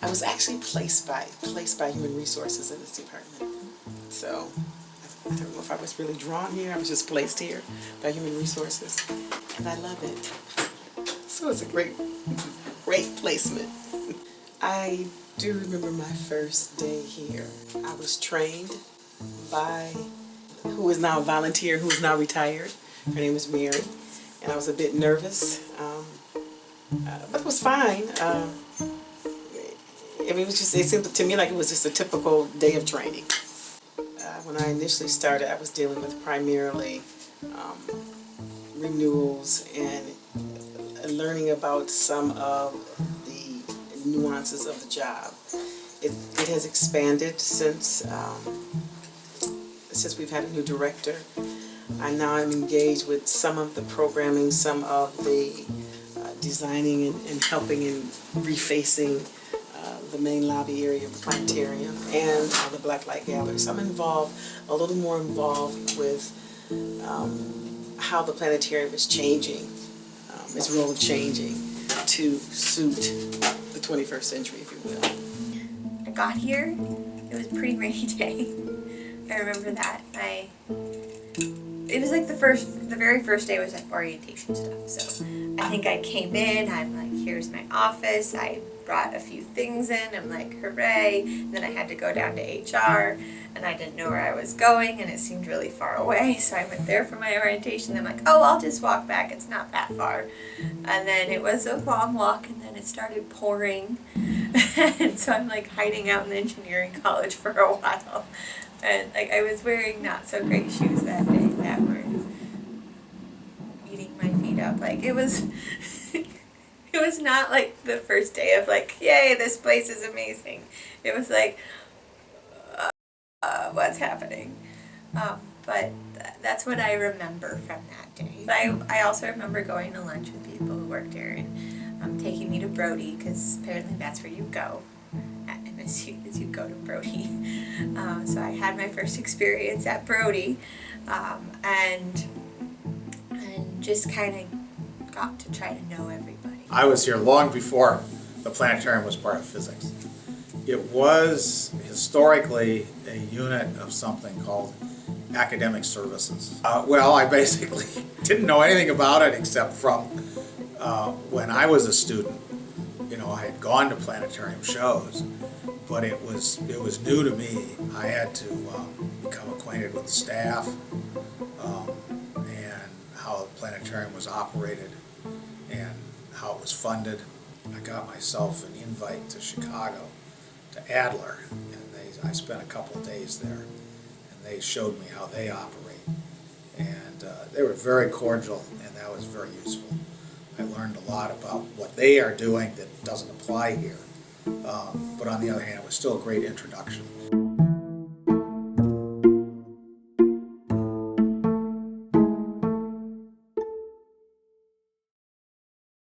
I was actually placed by Human Resources in this department. So I don't know if I was really drawn here. I was just placed here by Human Resources, and I love it. So it's a great placement. I do remember my first day here. I was trained by who is now a volunteer, who is now retired. Her name is Mary, and I was a bit nervous, but it was fine. I mean, it seemed to me like it was just a typical day of training. When I initially started, I was dealing with primarily renewals and learning about some of the nuances of the job. It has expanded since we've had a new director. I now am engaged with some of the programming, some of the designing and helping in refacing the main lobby area of the planetarium and the Black Light Gallery. So I'm a little more involved with how the planetarium is changing, its role changing to suit the 21st century, if you will. I got here, it was a pretty rainy day. I remember that. It was like the very first day was like orientation stuff. So I think I came in, I'm like, here's my office. I brought a few things in, I'm like, hooray. And then I had to go down to HR and I didn't know where I was going and it seemed really far away. So I went there for my orientation. I'm like, oh, I'll just walk back. It's not that far. And then it was a long walk and then it started pouring. And so I'm like hiding out in the engineering college for a while. And like I was wearing not so great shoes that day that were eating my feet up. Like it was it was not like the first day of like, yay, this place is amazing. It was like, what's happening? But that's what I remember from that day. But I also remember going to lunch with people who worked there and taking me to Brody, because apparently that's where you go. As you go to Brody. So I had my first experience at Brody and just kind of got to try to know everybody. I was here long before the planetarium was part of physics. It was historically a unit of something called academic services. Well, I basically didn't know anything about it except from when I was a student. You know, I had gone to planetarium shows, but it was new to me. I had to become acquainted with the staff and how the planetarium was operated and how it was funded. I got myself an invite to Chicago, to Adler, and I spent a couple of days there, and they showed me how they operate. And they were very cordial, and that was very useful. I learned a lot about what they are doing that doesn't apply here. But on the other hand, it was still a great introduction.